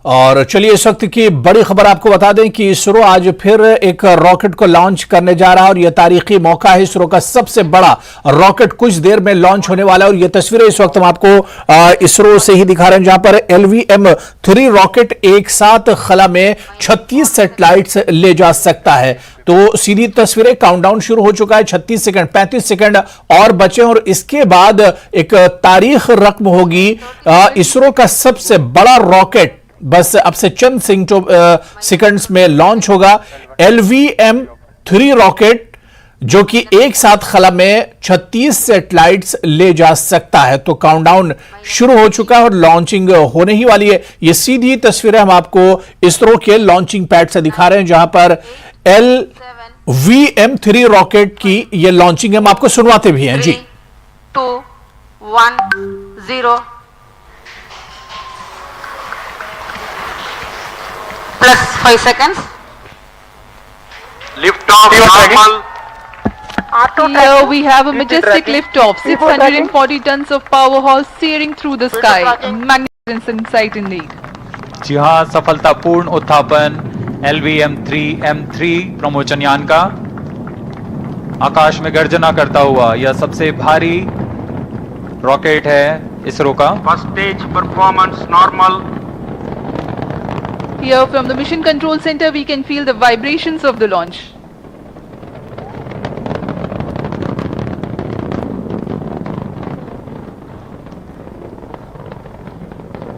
और चलिए इस वक्त की बड़ी खबर आपको बता दें कि इसरो आज फिर एक रॉकेट को लॉन्च करने जा रहा है और यह तारीखी मौका है। इसरो का सबसे बड़ा रॉकेट कुछ देर में लॉन्च होने वाला है और यह तस्वीरें इस वक्त हम आपको इसरो से ही दिखा रहे हैं, जहां पर LVM-3 रॉकेट एक साथ खला में 36 सैटेलाइट्स ले जा सकता है। तो सीधी तस्वीरें, काउंटडाउन शुरू हो चुका है। 36 सेकंड, 35 सेकंड और बचे और इसके बाद एक तारीख रकम होगी। इसरो का सबसे बड़ा रॉकेट बस अब से चंद सेकंड्स में लॉन्च होगा। LVM-3 रॉकेट जो कि एक साथ खला में 36 सैटेलाइट्स ले जा सकता है। तो काउंटडाउन शुरू हो चुका है और लॉन्चिंग होने ही वाली है। ये सीधी तस्वीरें हम आपको इसरो के लॉन्चिंग पैड से दिखा रहे हैं, जहां पर LVM-3 रॉकेट की ये लॉन्चिंग हम आपको सुनवाते भी हैं। जी 2 1 0 plus 5 seconds. Lift off normal. Here we have a majestic lift-off, 640 tons of powerhouse steering through the sky. Magnificent sight indeed. जी हाँ, सफलतापूर्ण उत्थापन LVM-3 प्रमोचन यान का आकाश में गर्जना करता हुआ यह सबसे भारी रॉकेट है इसरो का। First stage performance normal. Here from the mission control center we can feel the vibrations of the launch.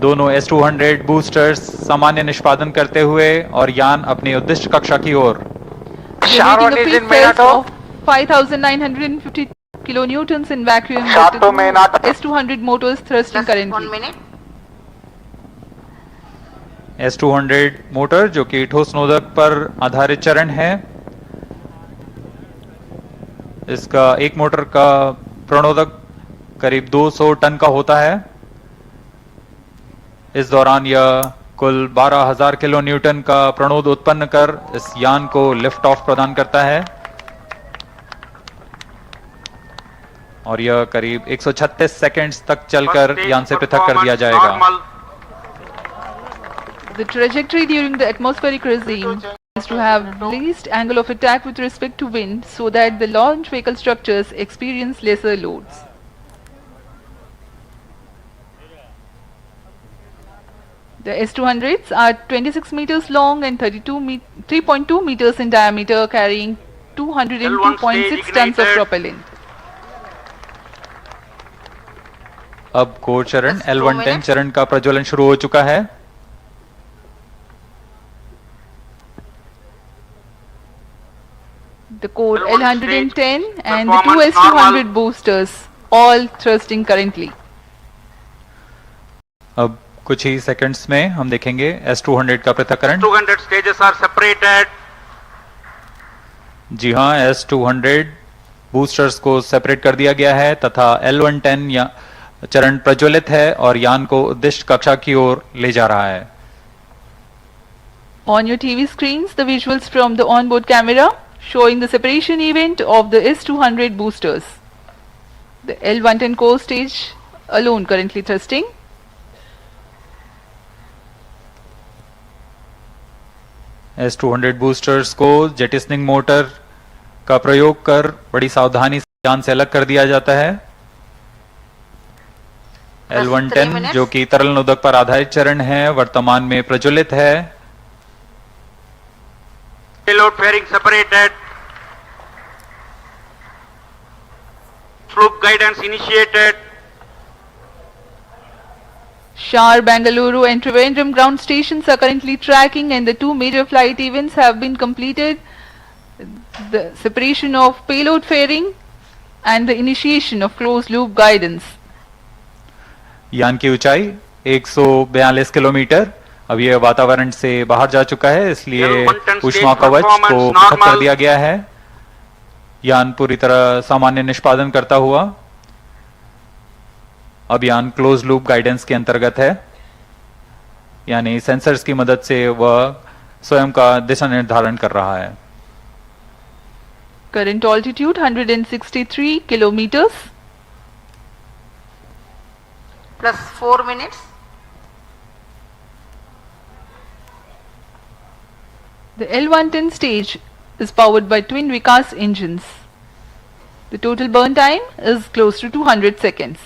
दोनों S-200 बूस्टर्स सामान्य निष्पादन करते हुए और यान अपनी उद्दिष्ट कक्षा की ओर। Generating a peak thrust of 5,950 kilonewtons in vacuum with S-200 motors thrusting currently. 1 minute. S-200 motor जो कि ठोस नोदक पर आधारित चरण है, इसका एक मोटर का प्रणोदक करीब 200 टन का होता है। इस दौरान यह कुल 12,000 किलो न्यूटन का प्रणोद उत्पन्न कर इस यान को लिफ्ट ऑफ प्रदान करता है और यह करीब 136 सेकंड्स तक चलकर यान से पृथक कर दिया जाएगा। The trajectory during the atmospheric regime is to have least angle of attack with respect to wind so that the launch vehicle structures experience lesser loads. The S-200s are 26 meters long and 3.2 meters in diameter, carrying 202.6 tons of propellant. अब core चरण L110 चरण का प्रज्वलन शुरू हो चुका है। The core L110 and the two S-200 boosters all thrusting currently. अब कुछ ही सेकंड्स में हम देखेंगे S-200 का पृथक्करण। 200 stages are separated. जी हाँ, S-200 बूस्टर्स को सेपरेट कर दिया गया है तथा L110 या चरण प्रज्वलित है और यान को उद्दिष्ट कक्षा की ओर ले जा रहा है। On your TV screens, the visuals from the onboard camera showing the separation event of the S-200 boosters. The L110 core stage alone currently thrusting. S-200 boosters को जेटिसनिंग मोटर का प्रयोग कर बड़ी सावधानी से यान से अलग कर दिया जाता है। L110 जो कि तरल नोदक पर आधारित चरण है, वर्तमान में प्रज्वलित है। Payload fairing separated. Fluke guidance initiated. Shar, Bangalore and Trivandrum ground stations are currently tracking and the two major flight events have been completed. The separation of payload fairing and the initiation of closed loop guidance. यान की ऊंचाई 142 kilometre. अब यह वातावरण से बाहर जा चुका है, इसलिए ऊष्मा कवच को पृथक कर दिया गया है। यान पूरी तरह सामान्य निष्पादन करता हुआ अब यान क्लोज लूप गाइडेंस के अंतर्गत है, यानी सेंसर्स की मदद से वह स्वयं का दिशा निर्धारण कर रहा है। Current altitude 163 kilometers. Plus 4 minutes. The L110 stage is powered by twin Vikas engines. The total burn time is close to 200 seconds.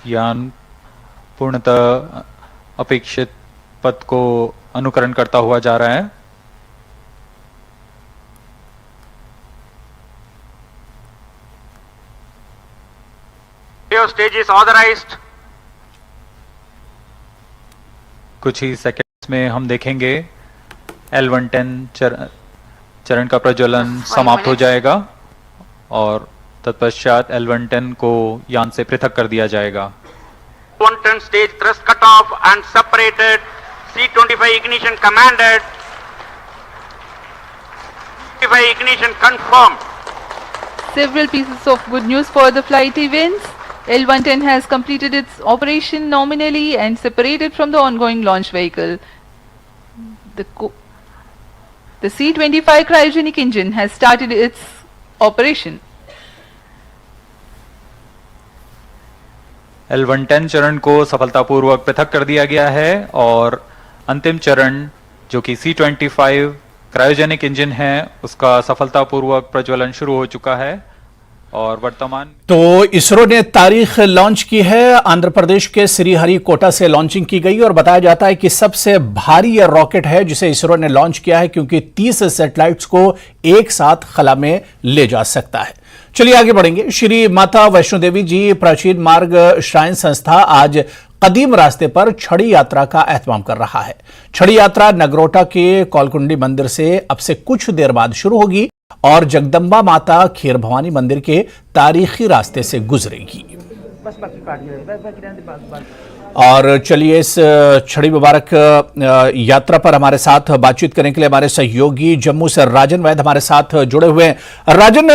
यान पूर्णतः अपेक्षित पथ को अनुकरण करता हुआ जा रहा है। Stage is authorized. कुछ ही सेकंड्स में हम देखेंगे L110 चरण का प्रज्वलन समाप्त हो जाएगा और तत्पश्चात L110 को यान से पृथक कर दिया जाएगा। L110 stage thrust cut off and separated. C25 ignition commanded. C25 ignition confirmed. Several pieces of good news for the flight events. L110 has completed its operation nominally and separated from the ongoing launch vehicle. The C25 cryogenic engine has started its operation. L110 चरण को सफलतापूर्वक पृथक कर दिया गया है और अंतिम चरण जो कि C25 क्रायोजेनिक इंजन है उसका सफलतापूर्वक प्रज्वलन शुरू हो चुका है और वर्तमान तो इसरो ने तारीख लॉन्च की है। आंध्र प्रदेश के श्रीहरिकोटा से लॉन्चिंग की गई और बताया जाता है कि सबसे भारी यह रॉकेट है जिसे इसरो ने लॉन्च किया है क्योंकि 30 सैटेलाइट्स को एक साथ खला में ले जा सकता है। चलिए आगे बढ़ेंगे। श्री माता वैष्णो देवी जी प्राचीन मार्ग श्राइन संस्था आज कदीम रास्ते पर छड़ी यात्रा का एहतमाम कर रहा है। छड़ी यात्रा नगरोटा के कौलकुंडी मंदिर से अब से कुछ देर बाद शुरू होगी और जगदम्बा माता खीर भवानी मंदिर के तारीखी रास्ते से गुजरेगी। और चलिए इस छड़ी मुबारक यात्रा पर हमारे साथ बातचीत करने के लिए हमारे सहयोगी जम्मू से राजन वैद हमारे साथ जुड़े हुए हैं। राजन,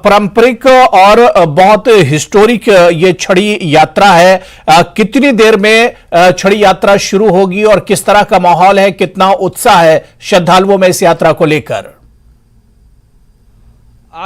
पारंपरिक और बहुत हिस्टोरिक ये छड़ी यात्रा है, कितनी देर में छड़ी यात्रा शुरू होगी और किस तरह का माहौल है, कितना उत्साह है श्रद्धालुओं में इस यात्रा को लेकर?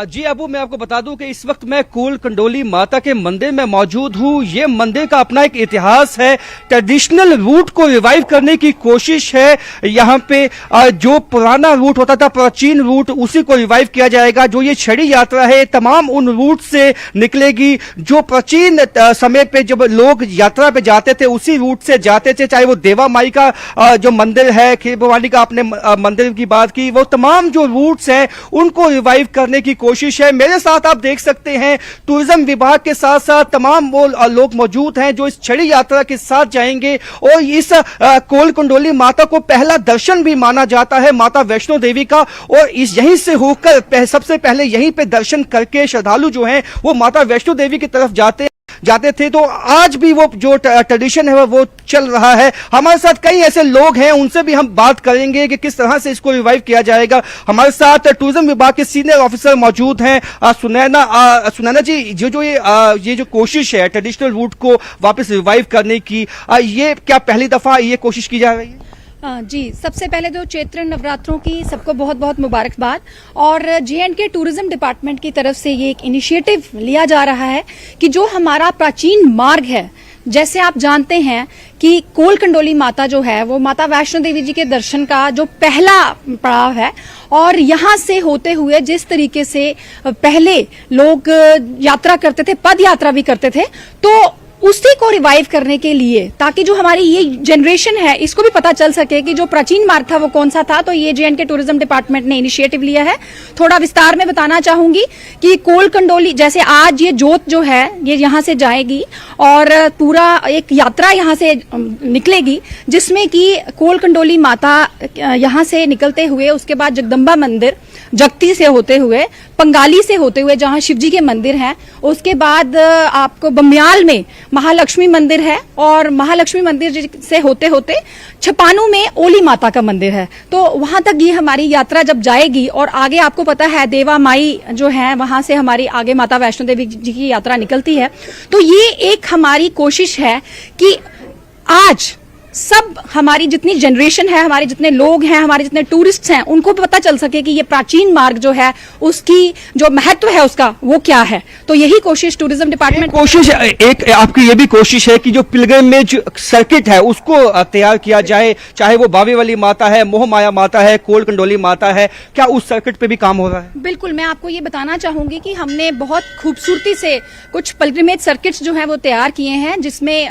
जी अबू, मैं आपको बता दूं कि इस वक्त मैं कूल कंडोली माता के मंदिर में मौजूद हूं। ये मंदिर का अपना एक इतिहास है, ट्रेडिशनल रूट को रिवाइव करने की कोशिश है। यहाँ पे जो पुराना रूट होता था, प्राचीन रूट, उसी को रिवाइव किया जाएगा। जो ये छड़ी यात्रा है तमाम उन रूट से निकलेगी जो प्राचीन समय पे जब लोग यात्रा पे जाते थे उसी रूट से जाते थे। चाहे वो देवा माई का जो मंदिर है, खीर भवानी का आपने मंदिर की बात की, वो तमाम जो रूट्स हैं उनको रिवाइव करने की कोशिश है। मेरे साथ आप देख सकते हैं टूरिज्म विभाग के साथ साथ तमाम वो लोग मौजूद हैं जो इस छड़ी यात्रा के साथ जाएंगे और इस कोल कुंडोली माता को पहला दर्शन भी माना जाता है माता वैष्णो देवी का। और इस यहीं से होकर सबसे पहले यहीं पे दर्शन करके श्रद्धालु जो हैं वो माता वैष्णो देवी की तरफ जाते थे। तो आज भी वो जो ट्रेडिशन है वो चल रहा है। हमारे साथ कई ऐसे लोग हैं, उनसे भी हम बात करेंगे कि किस तरह से इसको रिवाइव किया जाएगा। हमारे साथ टूरिज्म विभाग के सीनियर ऑफिसर मौजूद हैं। सुनैना जी, ये जो कोशिश है ट्रेडिशनल रूट को वापस रिवाइव करने की, ये क्या पहली दफा ये कोशिश की जा रही है? जी, सबसे पहले तो चैत्र नवरात्रों की सबको बहुत बहुत मुबारकबाद। और J&K टूरिज्म डिपार्टमेंट की तरफ से ये एक इनिशिएटिव लिया जा रहा है कि जो हमारा प्राचीन मार्ग है, जैसे आप जानते हैं कि कोल कंडोली माता जो है वो माता वैष्णो देवी जी के दर्शन का जो पहला पड़ाव है और यहाँ से होते हुए जिस तरीके से पहले लोग यात्रा करते थे, पद यात्रा भी करते थे, तो उसी को रिवाइव करने के लिए ताकि जो हमारी ये जनरेशन है इसको भी पता चल सके कि जो प्राचीन मार्ग था वो कौन सा था। तो ये J&K टूरिज्म डिपार्टमेंट ने इनिशिएटिव लिया है। थोड़ा विस्तार में बताना चाहूंगी कि कोल कंडोली, जैसे आज ये जोत जो है ये यहाँ से जाएगी और पूरा एक यात्रा यहाँ से निकलेगी जिसमें कि कोल कंडोली माता यहाँ से निकलते हुए उसके बाद जगदम्बा मंदिर, जगती से होते हुए, पंगाली से होते हुए जहाँ शिव जी के मंदिर हैं, उसके बाद आपको बमियाल में महालक्ष्मी मंदिर है और महालक्ष्मी मंदिर से होते होते छपानू में ओली माता का मंदिर है। तो वहां तक ये हमारी यात्रा जब जाएगी और आगे आपको पता है देवा माई जो है वहां से हमारी आगे माता वैष्णो देवी जी की यात्रा निकलती है। तो ये एक हमारी कोशिश है कि आज सब हमारी जितनी जनरेशन है, हमारे जितने लोग हैं, हमारे जितने टूरिस्ट्स हैं, उनको पता चल सके कि ये प्राचीन मार्ग जो है उसकी जो महत्व है उसका वो क्या है। तो यही कोशिश टूरिज्म डिपार्टमेंट कोशिश एक आपकी ये भी कोशिश है कि जो पिलग्रिमेज सर्किट है उसको तैयार किया जाए, चाहे वो बावे वाली माता है, मोह माया माता है, कोल कंडोली माता है, क्या उस सर्किट पे भी काम हो रहा है? बिल्कुल, मैं आपको ये बताना चाहूंगी कि हमने बहुत खूबसूरती से कुछ पिलग्रिमेज सर्किट्स जो है वो तैयार किए हैं, जिसमें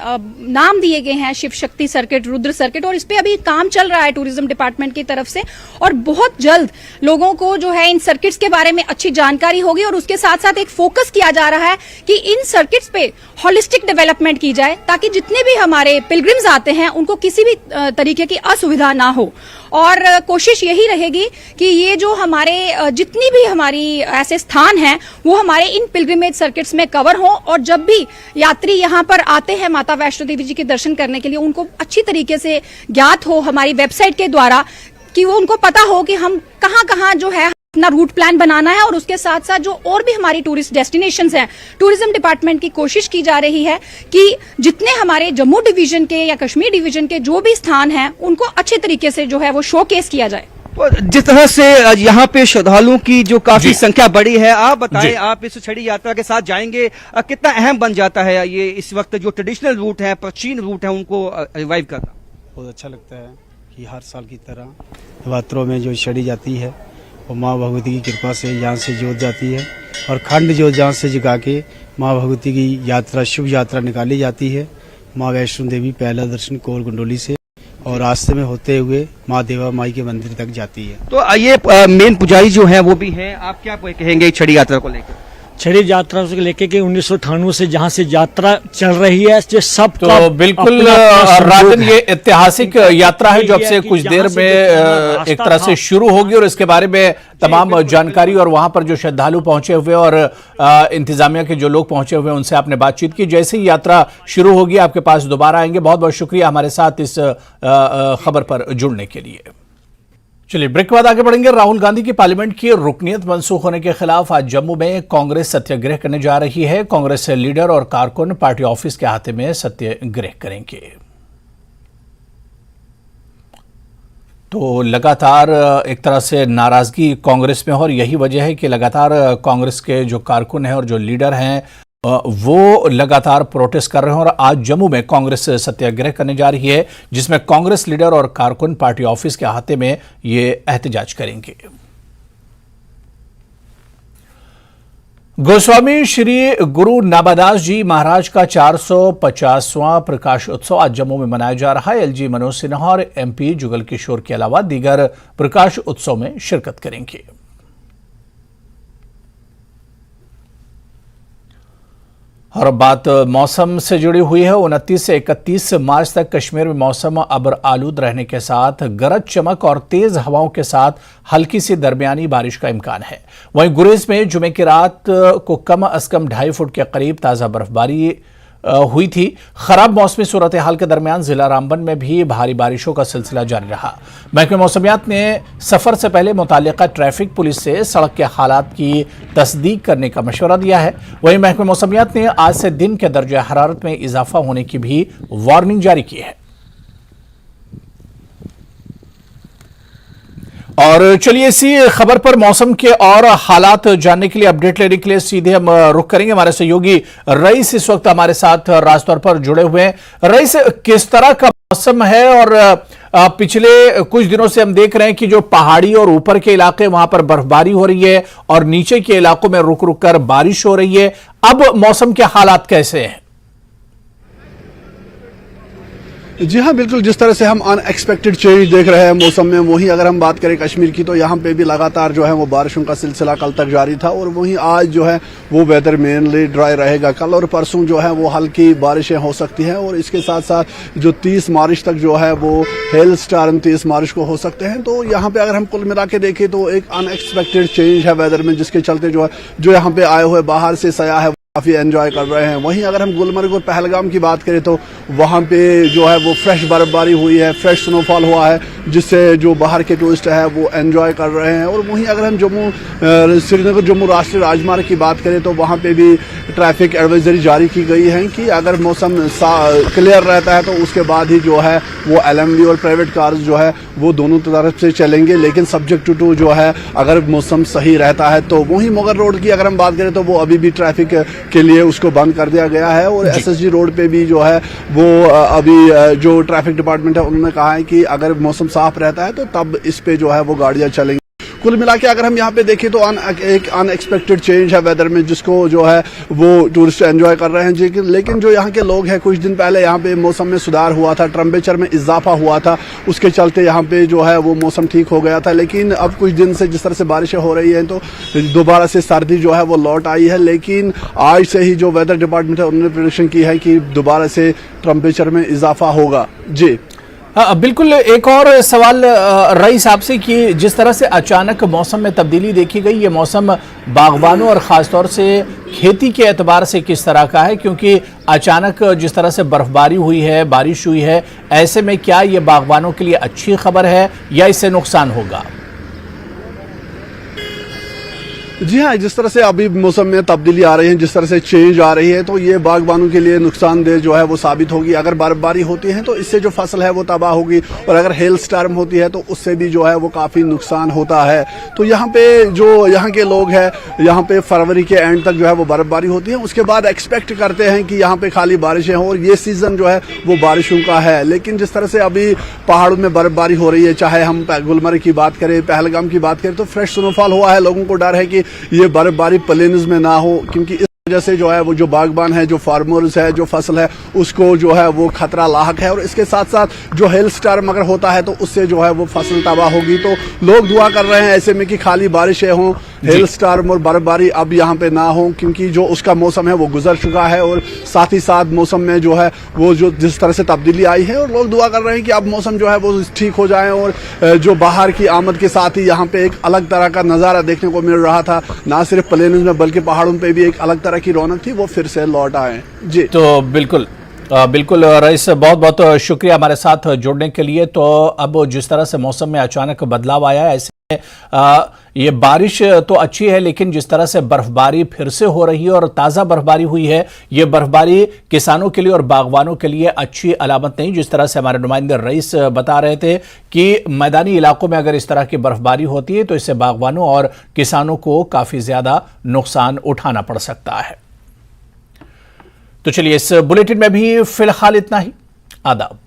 नाम दिए गए हैं शिव शक्ति सर्किट, रुद्र सर्किट, और इस पे अभी काम चल रहा है टूरिज्म डिपार्टमेंट की तरफ से। और बहुत जल्द लोगों को जो है इन सर्किट्स के बारे में अच्छी जानकारी होगी और उसके साथ साथ एक फोकस किया जा रहा है कि इन सर्किट्स पे होलिस्टिक डेवलपमेंट की जाए ताकि जितने भी हमारे पिलग्रिम्स आते हैं उनको किसी भी तरीके की असुविधा ना हो। और कोशिश यही रहेगी कि ये जो हमारे जितनी भी हमारी ऐसे स्थान हैं वो हमारे इन पिलग्रिमेज सर्किट्स में कवर हो और जब भी यात्री यहाँ पर आते हैं माता वैष्णो देवी जी के दर्शन करने के लिए उनको अच्छी तरीके से ज्ञात हो हमारी वेबसाइट के द्वारा, कि वो उनको पता हो कि हम कहाँ कहाँ जो है अपना रूट प्लान बनाना है। और उसके साथ साथ जो और भी हमारी टूरिस्ट डेस्टिनेशंस हैं, टूरिज्म डिपार्टमेंट की कोशिश की जा रही है कि जितने हमारे जम्मू डिवीजन के या कश्मीर डिवीजन के जो भी स्थान हैं उनको अच्छे तरीके से जो है वो शोकेस किया जाए। जिस तरह से यहाँ पे श्रद्धालुओं की जो काफी संख्या बढ़ी है, आप बताएं, आप इस छड़ी यात्रा के साथ जाएंगे, कितना अहम बन जाता है ये इस वक्त जो ट्रेडिशनल रूट है, प्राचीन रूट है, उनको रिवाइव करना? बहुत अच्छा लगता है कि हर साल की तरह नवरात्रों में जो छड़ी जाती है वो माँ भगवती की कृपा से यहाँ से जोत जाती है और खंड जोत जहाँ से जगा के माँ भगवती की यात्रा, शुभ यात्रा निकाली जाती है। माँ वैष्णो देवी पहला दर्शन कोल कुंडोली से और रास्ते में होते हुए माँ देवा माई के मंदिर तक जाती है। तो ये मेन पुजारी जो है वो भी हैं, आप क्या कहेंगे छड़ी यात्रा को लेकर? छड़ी यात्रा से लेके के 1998 से जहां से यात्रा चल रही है, सब तो बिल्कुल राजन, ये ऐतिहासिक यात्रा है जो अब से कुछ देर में एक तरह से शुरू होगी और इसके बारे में तमाम जानकारी और वहां पर जो श्रद्धालु पहुंचे हुए और इंतजामिया के जो लोग पहुंचे हुए उनसे आपने बातचीत की। जैसे ही यात्रा शुरू होगी आपके पास दोबारा आएंगे। बहुत बहुत शुक्रिया हमारे साथ इस खबर पर जुड़ने के लिए। चलिए ब्रेक के बाद आगे बढ़ेंगे। राहुल गांधी की पार्लियामेंट की रुकनीत मंसूख होने के खिलाफ आज जम्मू में कांग्रेस सत्याग्रह करने जा रही है। कांग्रेस लीडर और कारकुन पार्टी ऑफिस के अहाते में सत्याग्रह करेंगे। तो लगातार एक तरह से नाराजगी कांग्रेस में है और यही वजह है कि लगातार कांग्रेस के जो कारकुन हैं और जो लीडर हैं वो लगातार प्रोटेस्ट कर रहे हैं और आज जम्मू में कांग्रेस सत्याग्रह करने जा रही है, जिसमें कांग्रेस लीडर और कारकुन पार्टी ऑफिस के अहाते में ये एहतजाज करेंगे। गोस्वामी श्री गुरु नाबादास जी महाराज का 450वां प्रकाश उत्सव आज जम्मू में मनाया जा रहा है। एलजी मनोज सिन्हा और एमपी जुगल किशोर के अलावा दीगर प्रकाश उत्सव में शिरकत करेंगे। और बात मौसम से जुड़ी हुई है। 29 से 31 मार्च तक कश्मीर में मौसम अब्र आलूद रहने के साथ गरज चमक और तेज हवाओं के साथ हल्की सी दरमियानी बारिश का इम्कान है। वहीं गुरेज में जुमे की रात को कम अज कम 2.5 फुट के करीब ताज़ा बर्फबारी हुई थी। खराब मौसमी सूरत हाल के दरमियान जिला रामबन में भी भारी बारिशों का सिलसिला जारी रहा। महकमे मौसमियात ने सफर से पहले मुताल्लिका ट्रैफिक पुलिस से सड़क के हालात की तस्दीक करने का मशवरा दिया है। वहीं महकमे मौसमियात ने आज से दिन के दर्जे हरारत में इजाफा होने की भी वार्निंग जारी की है। और चलिए इसी खबर पर मौसम के और हालात जानने के लिए, अपडेट लेने के लिए सीधे हम रुख करेंगे। हमारे सहयोगी रईस इस वक्त हमारे साथ राजतौर पर जुड़े हुए हैं। रईस, किस तरह का मौसम है? और पिछले कुछ दिनों से हम देख रहे हैं कि जो पहाड़ी और ऊपर के इलाके वहां पर बर्फबारी हो रही है और नीचे के इलाकों में रुक रुक कर बारिश हो रही है। अब मौसम के हालात कैसे हैं? जी हाँ, बिल्कुल जिस तरह से हम अनएक्सपेक्टेड चेंज देख रहे हैं मौसम में, वहीं अगर हम बात करें कश्मीर की तो यहाँ पे भी लगातार जो है वो बारिशों का सिलसिला कल तक जारी था और वहीं आज जो है वो वेदर मेनली ड्राई रहेगा। कल और परसों जो है वो हल्की बारिशें हो सकती हैं और इसके साथ साथ जो 30 मार्च तक जो है वो हेल स्टार्म 30 मार्च को हो सकते हैं। तो यहाँ पे अगर हम कुल मिला के देखें तो एक अनएक्सपेक्टेड चेंज है वेदर में, जिसके चलते जो है जो यहाँ पे आए हुए बाहर से सयाह है काफ़ी एंजॉय कर रहे हैं। वहीं अगर हम गुलमर्ग और पहलगाम की बात करें तो वहाँ पे जो है वो फ्रेश बर्फबारी हुई है, फ्रेश स्नोफॉल हुआ है, जिससे जो बाहर के टूरिस्ट है वो एंजॉय कर रहे हैं। और वहीं अगर हम श्रीनगर जम्मू राष्ट्रीय राजमार्ग की बात करें तो वहाँ पे भी ट्रैफिक एडवाइजरी जारी की गई है कि अगर मौसम क्लियर रहता है तो उसके बाद ही जो है वो LMV और प्राइवेट कार्स जो है वो दोनों तरफ से चलेंगे, लेकिन सब्जेक्ट टू जो है अगर मौसम सही रहता है तो। वहीं मुगल रोड की अगर हम बात करें तो वो अभी भी ट्रैफिक के लिए उसको बंद कर दिया गया है। और SSG रोड पे भी जो है वो अभी जो ट्रैफिक डिपार्टमेंट है उन्होंने कहा है कि अगर मौसम साफ रहता है तो तब इस पे जो है वो गाड़ियां चलेंगी। कुल मिला के अगर हम यहाँ पे देखें तो एक अनएक्सपेक्टेड चेंज है वेदर में, जिसको जो है वो टूरिस्ट एंजॉय कर रहे हैं। लेकिन जो यहाँ के लोग हैं, कुछ दिन पहले यहाँ पे मौसम में सुधार हुआ था, टेम्परेचर में इजाफा हुआ था, उसके चलते यहाँ पे जो है वो मौसम ठीक हो गया था। लेकिन अब कुछ दिन से जिस तरह से बारिशें हो रही हैं तो दोबारा से सर्दी जो है वो लौट आई है। लेकिन आज से ही जो वेदर डिपार्टमेंट है उन्होंने प्रेडिक्शन की है कि दोबारा से टेम्परेचर में इजाफा होगा। जी बिल्कुल। एक और सवाल रईस आपसे कि जिस तरह से अचानक मौसम में तब्दीली देखी गई, ये मौसम बागबानों और ख़ासतौर से खेती के एतबार से किस तरह का है? क्योंकि अचानक जिस तरह से बर्फबारी हुई है, बारिश हुई है, ऐसे में क्या ये बागबानों के लिए अच्छी खबर है या इससे नुकसान होगा? जी हाँ, जिस तरह से अभी मौसम में तब्दीली आ रही है, जिस तरह से चेंज आ रही है, तो ये बागबानों के लिए नुकसानदेह जो है वो साबित होगी। अगर बर्फबारी होती है तो इससे जो फसल है वो तबाह होगी, और अगर हेल स्टॉर्म होती है तो उससे भी जो है वो काफ़ी नुकसान होता है। तो यहाँ पे जो यहाँ के लोग हैं, यहाँ पे फरवरी के एंड तक जो है वो बर्फबारी होती है, उसके बाद एक्सपेक्ट करते हैं कि यहाँ पे खाली बारिशें हों, और ये सीज़न जो है वो बारिशों का है। लेकिन जिस तरह से अभी पहाड़ों में बर्फबारी हो रही है, चाहे हम गुलमर्ग की बात करें, पहलगाम की बात करें, तो फ्रेश स्नोफॉल हुआ है। लोगों को डर है कि ये बर्फबारी प्लेन्स में ना हो, क्योंकि इस वजह से जो है वो जो बागबान है, जो फार्मर्स है, जो फसल है, उसको जो है वो खतरा लाहक है। और इसके साथ साथ जो हेल स्टॉर्म अगर होता है तो उससे जो है वो फसल तबाह होगी। तो लोग दुआ कर रहे हैं ऐसे में कि खाली बारिशें हों, हेल स्टॉर्म और बर्फबारी अब यहाँ पे ना हो, क्योंकि जो उसका मौसम है वो गुजर चुका है। और साथ ही साथ मौसम में जो है वो जो जिस तरह से तब्दीली आई है, और लोग दुआ कर रहे हैं कि अब मौसम जो है वो ठीक हो जाए, और जो बाहर की आमद के साथ ही यहाँ पे एक अलग तरह का नज़ारा देखने को मिल रहा था, ना सिर्फ प्लेन्स में बल्कि पहाड़ों पे भी एक अलग तरह की रौनक थी, वो फिर से लौट आए। जी तो बिल्कुल रईस, बहुत बहुत शुक्रिया हमारे साथ जुड़ने के लिए। तो अब जिस तरह से मौसम में अचानक बदलाव आया है, ऐसे ये बारिश तो अच्छी है, लेकिन जिस तरह से बर्फबारी फिर से हो रही है और ताज़ा बर्फबारी हुई है, ये बर्फबारी किसानों के लिए और बागवानों के लिए अच्छी अलामत नहीं। जिस तरह से हमारे नुमाइंदे रईस बता रहे थे कि मैदानी इलाकों में अगर इस तरह की बर्फबारी होती है तो इससे बागवानों और किसानों को काफ़ी ज़्यादा नुकसान उठाना पड़ सकता है। तो चलिए, इस बुलेटिन में भी फिलहाल इतना ही। आदाब।